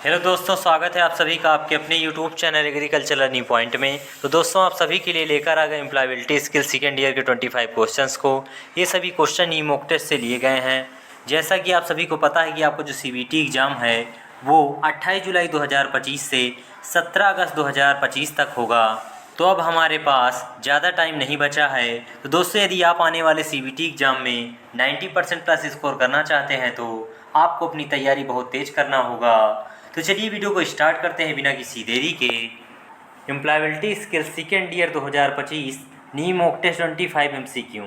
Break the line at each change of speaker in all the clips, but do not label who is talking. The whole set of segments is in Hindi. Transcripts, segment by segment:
हेलो दोस्तों, स्वागत है आप सभी का आपके अपने YouTube channel agriculture learning point में। तो दोस्तों, आप सभी के लिए लेकर आ गए एम्प्लॉयबिलिटी स्किल सेकेंड ईयर के 25 क्वेश्चंस को। ये सभी क्वेश्चन ई मॉक टेस्ट से लिए गए हैं। जैसा कि आप सभी को पता है कि आपको जो सीबीटी एग्ज़ाम है वो 28 जुलाई 2025 से 17 अगस्त 2025 तक होगा। तो अब हमारे पास ज़्यादा टाइम नहीं बचा है। तो दोस्तों, यदि आप आने वाले सीबीटी एग्ज़ाम में 90% प्लस स्कोर करना चाहते हैं तो आपको अपनी तैयारी बहुत तेज़ करना होगा। तो चलिए वीडियो को स्टार्ट करते हैं बिना किसी देरी के। एम्प्लॉयबिलिटी स्किल सेकेंड ईयर 2025 नी मॉक टेस्ट 25 MCQ।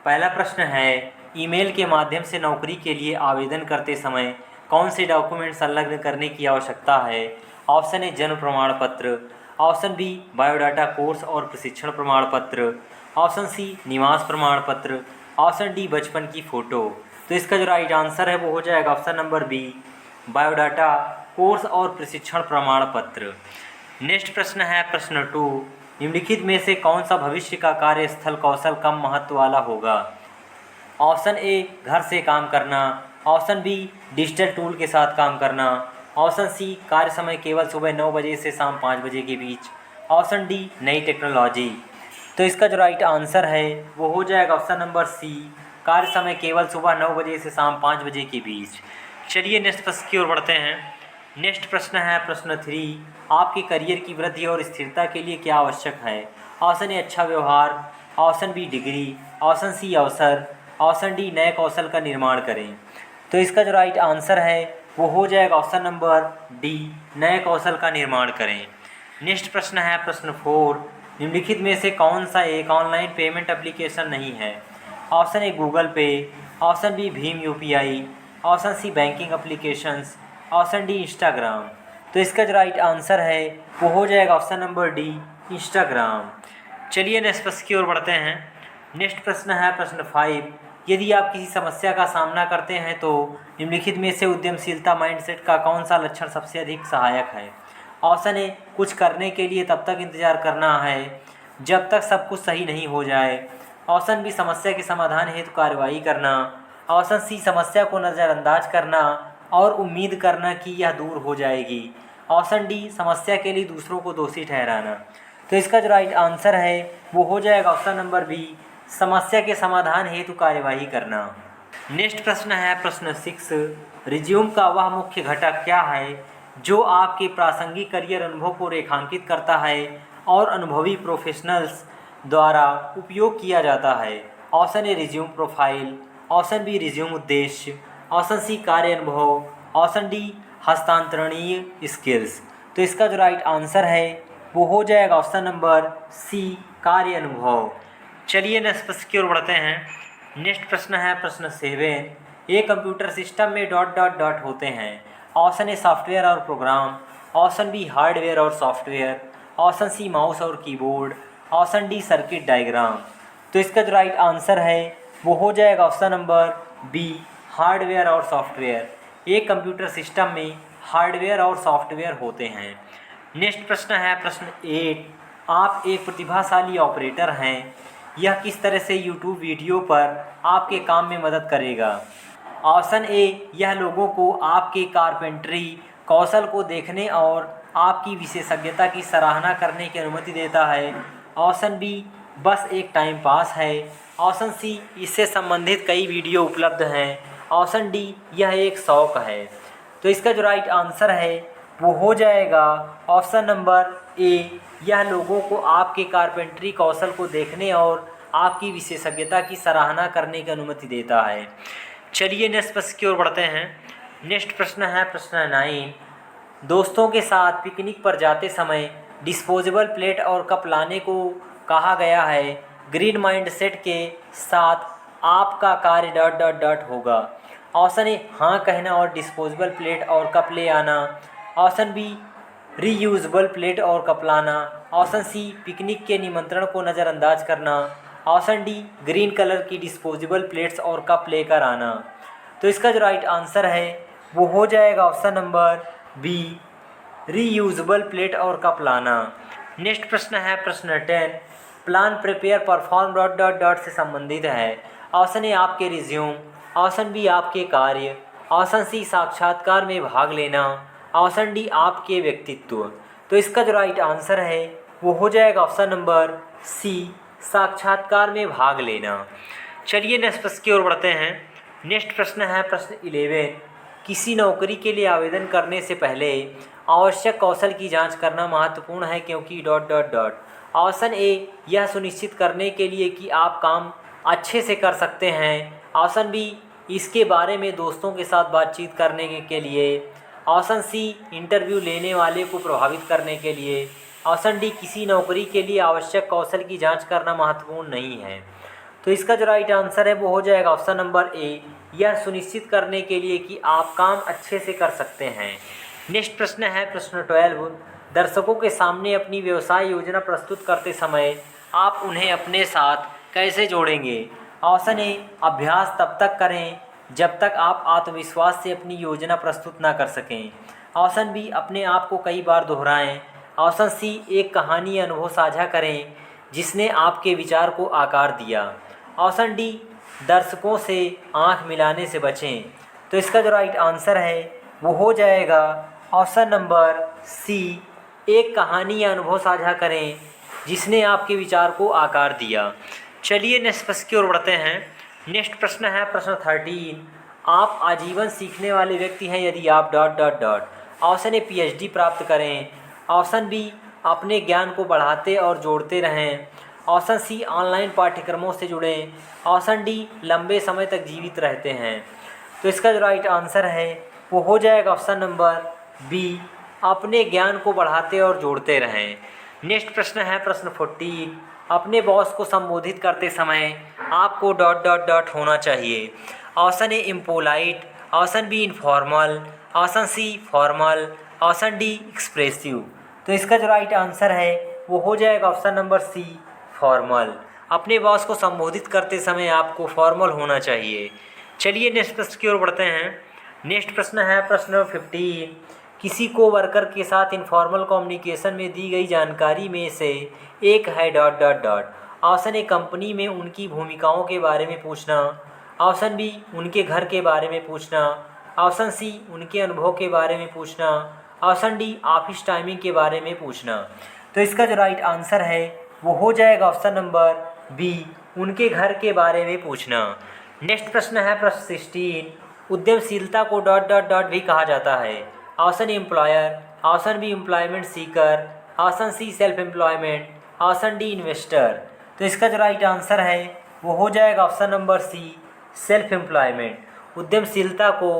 पहला प्रश्न है, ईमेल के माध्यम से नौकरी के लिए आवेदन करते समय कौन से डॉक्यूमेंट संलग्न करने की आवश्यकता है? ऑप्शन ए जन्म प्रमाण पत्र, ऑप्शन बी बायोडाटा कोर्स और प्रशिक्षण प्रमाण पत्र, ऑप्शन सी निवास प्रमाण पत्र, ऑप्शन डी बचपन की फ़ोटो। तो इसका जो राइट आंसर है वो हो जाएगा option number B, biodata course और प्रशिक्षण प्रमाण पत्र। नेक्स्ट प्रश्न है प्रश्न 2, निम्नलिखित में से कौन सा भविष्य का कार्यस्थल कौशल कम महत्व वाला होगा? ऑप्शन ए घर से काम करना, ऑप्शन बी डिजिटल टूल के साथ काम करना, ऑप्शन सी कार्य समय केवल सुबह 9 बजे से शाम 5 बजे के बीच, ऑप्शन डी नई टेक्नोलॉजी। तो इसका जो राइट आंसर है वो हो जाएगा ऑप्शन नंबर सी, कार्य समय केवल सुबह 9 बजे से शाम 5 बजे के बीच। चलिए नेक्स्ट प्रश्न की ओर बढ़ते हैं। नेक्स्ट प्रश्न है प्रश्न 3, आपके करियर की वृद्धि और स्थिरता के लिए क्या आवश्यक है? ऑप्शन ए अच्छा व्यवहार, option B degree, option C अवसर, ऑप्शन डी नए कौशल का निर्माण करें। तो इसका जो राइट आंसर है वो हो जाएगा ऑप्शन नंबर डी, नए कौशल का निर्माण करें। नेक्स्ट प्रश्न है प्रश्न 4, निम्नलिखित में से कौन सा एक ऑनलाइन पेमेंट एप्लीकेशन नहीं है? Option A Google Pay, option B भीम UPI, option C banking applications, option D Instagram. तो इसका जो राइट आंसर है वो हो जाएगा ऑप्शन नंबर डी, इंस्टाग्राम। चलिए नेक्स्ट प्रश्न की ओर बढ़ते हैं। नेक्स्ट प्रश्न है प्रश्न 5, यदि आप किसी समस्या का सामना करते हैं तो निम्नलिखित में से उद्यमशीलता माइंडसेट का कौन सा लक्षण सबसे अधिक सहायक है? ऑप्शन ए कुछ करने के लिए तब तक इंतजार करना है जब तक सब कुछ सही नहीं हो जाए, ऑप्शन बी समस्या के समाधान हेतु कार्रवाई करना, ऑप्शन सी समस्या को नज़रअंदाज करना और उम्मीद करना कि यह दूर हो जाएगी, ऑप्शन डी समस्या के लिए दूसरों को दोषी ठहराना। तो इसका जो राइट आंसर है वो हो जाएगा ऑप्शन नंबर बी, समस्या के समाधान हेतु कार्यवाही करना। नेक्स्ट प्रश्न है प्रश्न 6, रिज्यूम का वह मुख्य घटक क्या है जो आपके प्रासंगिक करियर अनुभव को रेखांकित करता है और अनुभवी प्रोफेशनल्स द्वारा उपयोग किया जाता है? Option A resume profile, option B resume उद्देश्य, ऑप्शन सी कार्य अनुभव, ऑप्शन डी हस्तांतरणीय स्किल्स। तो इसका जो राइट आंसर है वो हो जाएगा ऑप्शन नंबर सी, कार्य अनुभव। चलिए नेक्स्ट प्रश्न की ओर बढ़ते हैं। नेक्स्ट प्रश्न है प्रश्न 7, एक कंप्यूटर सिस्टम में डॉट डॉट डॉट होते हैं। ऑप्शन ए सॉफ्टवेयर और प्रोग्राम, ऑप्शन बी हार्डवेयर और सॉफ्टवेयर, ऑप्शन सी माउस और keyboard, option D circuit diagram. तो इसका जो राइट आंसर है वो हो जाएगा ऑप्शन नंबर बी, हार्डवेयर और सॉफ्टवेयर। एक कंप्यूटर सिस्टम में हार्डवेयर और सॉफ्टवेयर होते हैं। नेक्स्ट प्रश्न है प्रश्न 8, आप एक प्रतिभाशाली ऑपरेटर हैं, यह किस तरह से यूट्यूब वीडियो पर आपके काम में मदद करेगा? ऑप्शन ए यह लोगों को आपके कारपेंटरी कौशल को देखने और आपकी विशेषज्ञता की सराहना करने की अनुमति देता है, ऑप्शन बी बस एक टाइम पास है, ऑप्शन सी इससे संबंधित कई वीडियो उपलब्ध हैं, ऑप्शन डी यह एक शौक है। तो इसका जो राइट आंसर है वो हो जाएगा ऑप्शन नंबर ए, यह लोगों को आपके कारपेंटरी कौशल को देखने और आपकी विशेषज्ञता की सराहना करने की अनुमति देता है। चलिए नेक्स्ट प्रश्न की ओर बढ़ते हैं। नेक्स्ट प्रश्न है प्रश्न 9, दोस्तों के साथ पिकनिक पर जाते समय डिस्पोजेबल प्लेट और कप लाने को कहा गया है, ग्रीन माइंडसेट के साथ आपका कार्य डॉट डॉट डॉट होगा। ऑप्शन ए हाँ कहना और डिस्पोजेबल प्लेट और कप ले आना, ऑप्शन बी रीयूजेबल प्लेट और कप लाना, ऑप्शन सी पिकनिक के निमंत्रण को नज़रअंदाज करना, ऑप्शन डी ग्रीन कलर की डिस्पोजेबल प्लेट्स और कप लेकर आना। तो इसका जो राइट आंसर है वो हो जाएगा option number B, reusable plate और कप लाना। नेक्स्ट प्रश्न है प्रश्न 10, plan prepare perform dot dot dot से संबंधित है। ऑप्शन ए आपके रिज्यूम, ऑप्शन बी आपके कार्य, ऑप्शन सी साक्षात्कार में भाग लेना, ऑप्शन डी आपके व्यक्तित्व। तो इसका जो राइट आंसर है वो हो जाएगा ऑप्शन नंबर सी, साक्षात्कार में भाग लेना। चलिए नेक्स्ट प्रश्न की ओर बढ़ते हैं। नेक्स्ट प्रश्न है प्रश्न 11। किसी नौकरी के लिए आवेदन करने से पहले आवश्यक कौशल की जांच करना महत्वपूर्ण है क्योंकि dot dot dot. Option A, यह सुनिश्चित करने के लिए कि आप काम अच्छे से कर सकते हैं। ऑप्शन बी, इसके बारे में दोस्तों के साथ बातचीत करने के लिए। ऑप्शन सी, इंटरव्यू लेने वाले को प्रभावित करने के लिए। ऑप्शन डी, किसी नौकरी के लिए आवश्यक कौशल की जांच करना महत्वपूर्ण नहीं है। तो इसका जो राइट आंसर है वो हो जाएगा ऑप्शन नंबर ए, यह सुनिश्चित करने के लिए कि आप काम अच्छे से कर सकते हैं। नेक्स्ट प्रश्न है प्रश्न 12। दर्शकों के सामने अपनी व्यवसाय योजना प्रस्तुत करते समय आप उन्हें अपने साथ कैसे जोड़ेंगे। ऑप्शन ए, अभ्यास तब तक करें जब तक आप आत्मविश्वास से अपनी योजना प्रस्तुत ना कर सकें। ऑप्शन बी, अपने आप को कई बार दोहराएं। ऑप्शन सी, एक कहानी या अनुभव साझा करें जिसने आपके विचार को आकार दिया। ऑप्शन डी, दर्शकों से आंख मिलाने से बचें। तो इसका जो राइट आंसर है वो हो जाएगा ऑप्शन नंबर सी, एक कहानी या अनुभव साझा करें जिसने आपके विचार को आकार दिया। चलिए नेक्स्ट प्रश्न की ओर बढ़ते हैं। नेक्स्ट प्रश्न है प्रश्न 13। आप आजीवन सीखने वाले व्यक्ति हैं यदि आप dot dot dot. Option A, PhD प्राप्त करें। ऑप्शन बी, अपने ज्ञान को बढ़ाते और जोड़ते रहें। ऑप्शन सी, ऑनलाइन पाठ्यक्रमों से जुड़ें। ऑप्शन डी, लंबे समय तक जीवित रहते हैं। तो इसका जो राइट आंसर है वो हो जाएगा ऑप्शन नंबर बी, अपने ज्ञान को बढ़ाते और जोड़ते रहें। नेक्स्ट प्रश्न है प्रश्न 14। अपने बॉस को संबोधित करते समय आपको डॉट डॉट डॉट होना चाहिए। Option A, impolite. Option B, informal. Option C, formal. Option D, expressive. तो इसका जो राइट आंसर है वो हो जाएगा ऑप्शन नंबर सी, फॉर्मल। अपने बॉस को संबोधित करते समय आपको फॉर्मल होना चाहिए। चलिए नेक्स्ट प्रश्न की ओर बढ़ते हैं। नेक्स्ट प्रश्न है प्रश्न 15। किसी को वर्कर के साथ इनफॉर्मल कम्युनिकेशन में दी गई जानकारी में से एक है dot dot dot. Option A, company में उनकी भूमिकाओं के बारे में पूछना। ऑप्शन बी, उनके घर के बारे में पूछना। ऑप्शन सी, उनके अनुभव के बारे में पूछना। ऑप्शन डी, ऑफिस टाइमिंग के बारे में पूछना। तो इसका जो राइट आंसर है वो हो जाएगा ऑप्शन नंबर बी, उनके घर के बारे में पूछना। नेक्स्ट प्रश्न है प्रश्न 16। उद्यमशीलता को डॉट डॉट डॉट भी कहा जाता है। Option A, employer. Option B, employment seeker. Option C, self employment. Option D, investor. तो इसका जो राइट आंसर है वो हो जाएगा option number C, self employment. उद्यमशीलता को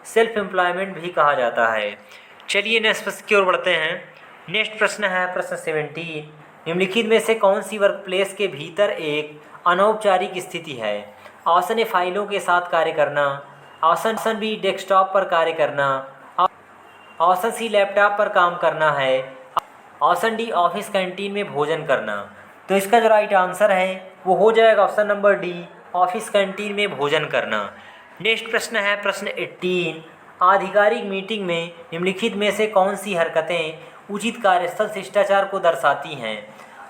सेल्फ एम्प्लॉयमेंट भी कहा जाता है। चलिए नेक्स्ट प्रश्न की ओर बढ़ते हैं। नेक्स्ट प्रश्न है प्रश्न 17। निम्नलिखित में से कौन सी वर्क प्लेस के भीतर एक अनौपचारिक स्थिति है। ऑप्शन ए, फाइलों के साथ कार्य करना। ऑप्शन बी, डेस्कटॉप पर कार्य करना। ऑप्शन सी, लैपटॉप पर काम करना है। ऑप्शन डी, ऑफिस कैंटीन में भोजन करना। तो इसका जो राइट आंसर है वो हो जाएगा option number D, office canteen में भोजन करना। नेक्स्ट प्रश्न है प्रश्न 18। आधिकारिक मीटिंग में निम्नलिखित में से कौन सी हरकतें उचित कार्यस्थल शिष्टाचार को दर्शाती हैं।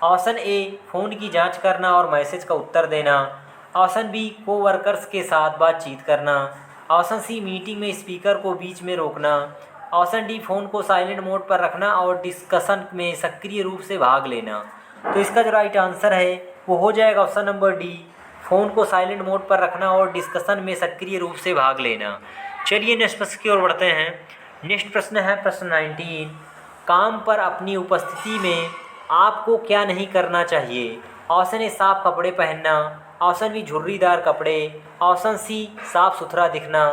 ऑप्शन ए, फ़ोन की जांच करना और मैसेज का उत्तर देना। ऑप्शन बी, कोवर्कर्स के साथ बातचीत करना। ऑप्शन सी, मीटिंग में स्पीकर को बीच में रोकना। ऑप्शन डी, फ़ोन को साइलेंट मोड पर रखना और डिस्कशन में सक्रिय रूप से भाग लेना। तो इसका जो राइट आंसर है वो हो जाएगा ऑप्शन नंबर डी, फ़ोन को साइलेंट मोड पर रखना और डिस्कशन में सक्रिय रूप से भाग लेना। चलिए नेक्स्ट प्रश्न की ओर बढ़ते हैं। नेक्स्ट प्रश्न है प्रश्न 19। काम पर अपनी उपस्थिति में आपको क्या नहीं करना चाहिए। ऑप्शन ए, साफ कपड़े पहनना। ऑप्शन बी, झुर्रीदार कपड़े। ऑप्शन सी, साफ सुथरा दिखना।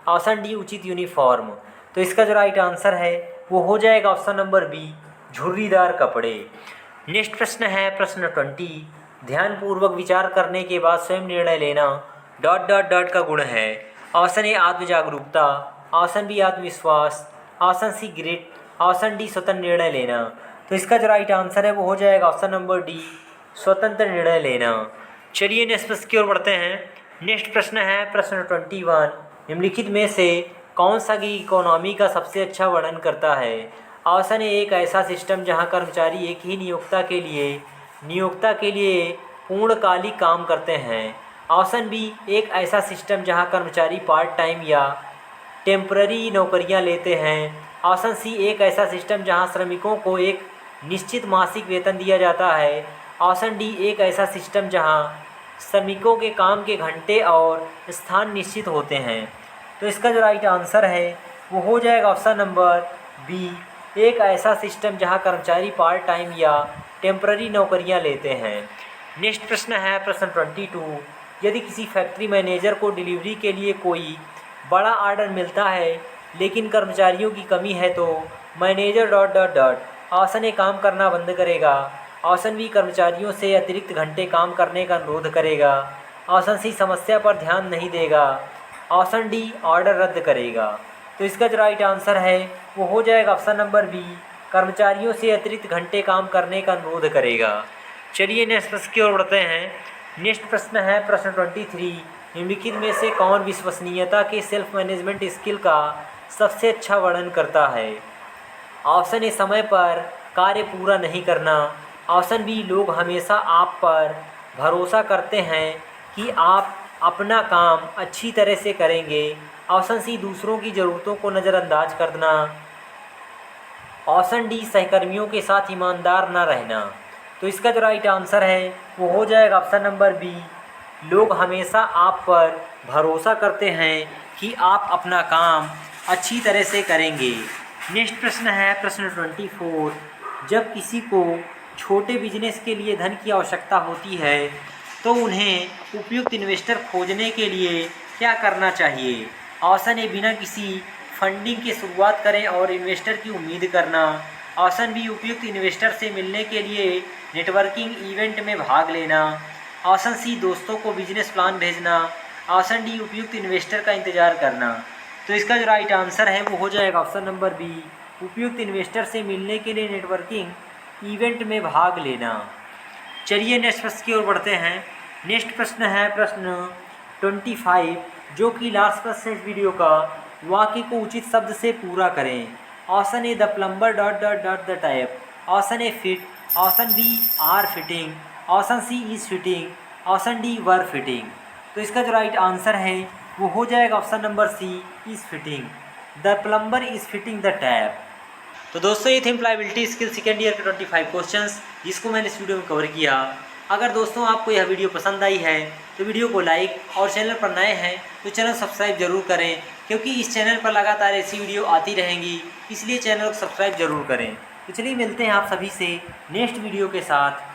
ऑप्शन डी, उचित यूनिफॉर्म। तो इसका जो राइट आंसर है वो हो जाएगा ऑप्शन नंबर बी, झुर्रीदार कपड़े। नेक्स्ट प्रश्न है प्रश्न 20। ध्यानपूर्वक विचार करने के बाद स्वयं निर्णय लेना डॉट डॉट डॉट का गुण है। ऑप्शन ए, आत्म जागरूकता। ऑप्शन बी, आत्मविश्वास। Option C, grit. Option D, स्वतंत्र निर्णय लेना। तो इसका जो राइट आंसर है वो हो जाएगा ऑप्शन नंबर डी, स्वतंत्र निर्णय लेना। चलिए नेक्स्ट प्रश्न की ओर बढ़ते हैं। नेक्स्ट प्रश्न है प्रश्न 21। निम्नलिखित में से कौन सा गिग इकोनॉमी का सबसे अच्छा वर्णन करता है। ऑप्शन ए, एक ऐसा सिस्टम जहां कर्मचारी एक ही नियोक्ता के लिए पूर्णकालिक काम करते हैं। ऑप्शन बी, एक ऐसा सिस्टम जहां कर्मचारी पार्ट टाइम या टेम्पररी नौकरियां लेते हैं। ऑप्शन सी एक ऐसा सिस्टम जहां श्रमिकों को एक निश्चित मासिक वेतन दिया जाता है। ऑप्शन डी एक ऐसा सिस्टम जहां श्रमिकों के काम के घंटे और स्थान निश्चित होते हैं। तो इसका जो राइट आंसर है वो हो जाएगा ऑप्शन नंबर बी, एक ऐसा सिस्टम जहां कर्मचारी पार्ट टाइम या टेम्पररी नौकरियां लेते हैं। नेक्स्ट प्रश्न है प्रश्न 22। यदि किसी फैक्ट्री मैनेजर को डिलीवरी के लिए कोई बड़ा ऑर्डर मिलता है लेकिन कर्मचारियों की कमी है तो manager dot dot dot option A काम करना बंद करेगा, ऑप्शन बी कर्मचारियों से अतिरिक्त घंटे काम करने का अनुरोध करेगा, ऑप्शन सी समस्या पर ध्यान नहीं देगा, ऑप्शन डी ऑर्डर रद्द करेगा। तो इसका जो राइट आंसर है वो हो जाएगा ऑप्शन नंबर बी, कर्मचारियों से अतिरिक्त घंटे काम करने का अनुरोध करेगा। चलिए नेक्स्ट प्रश्न की ओर बढ़ते हैं। नेक्स्ट प्रश्न है प्रश्न 23। निम्नलिखित में से कौन विश्वसनीयता के सेल्फ मैनेजमेंट स्किल का सबसे अच्छा वर्णन करता है। ऑप्शन ए समय पर कार्य पूरा नहीं करना, ऑप्शन बी लोग हमेशा आप पर भरोसा करते हैं कि आप अपना काम अच्छी तरह से करेंगे, ऑप्शन सी दूसरों की ज़रूरतों को नज़रअंदाज करना, ऑप्शन डी सहकर्मियों के साथ ईमानदार न रहना। तो इसका जो राइट आंसर है वो हो जाएगा ऑप्शन नंबर बी, लोग हमेशा आप पर भरोसा करते हैं कि आप अपना काम अच्छी तरह से करेंगे। नेक्स्ट प्रश्न है प्रश्न 24। जब किसी को छोटे बिजनेस के लिए धन की आवश्यकता होती है तो उन्हें उपयुक्त इन्वेस्टर खोजने के लिए क्या करना चाहिए। ऑप्शन ए बिना किसी फंडिंग के शुरुआत करें और इन्वेस्टर की उम्मीद करना, ऑप्शन बी उपयुक्त इन्वेस्टर से मिलने के लिए नेटवर्किंग इवेंट में भाग लेना, ऑप्शन सी दोस्तों को बिजनेस प्लान भेजना, ऑप्शन डी उपयुक्त इन्वेस्टर का इंतज़ार करना। तो इसका जो राइट आंसर है वो हो जाएगा ऑप्शन नंबर बी, उपयुक्त इन्वेस्टर से मिलने के लिए नेटवर्किंग इवेंट में भाग लेना। चलिए नेक्स्ट प्रश्न की ओर बढ़ते हैं। नेक्स्ट प्रश्न है प्रश्न 25, जो कि लास्ट प्रश्न है इस वीडियो का। वाक्य को उचित शब्द से पूरा करें। Option A the plumber dot dot dot the type, option A fit, option B are fitting, option C is fitting, option D were fitting. तो इसका जो राइट आंसर है वो हो जाएगा option number C, is fitting. The plumber is fitting the tap. तो दोस्तों ये थे एम्प्लॉयबिलिटी स्किल सेकेंड ईयर के 25 क्वेश्चंस जिसको मैंने इस वीडियो में कवर किया। अगर दोस्तों आपको यह वीडियो पसंद आई है तो वीडियो को लाइक और चैनल पर नए हैं तो चैनल सब्सक्राइब जरूर करें, क्योंकि इस चैनल पर लगातार ऐसी वीडियो आती रहेंगी, इसलिए चैनल को सब्सक्राइब जरूर करें। तो चलिए मिलते हैं आप सभी से नेक्स्ट वीडियो के साथ।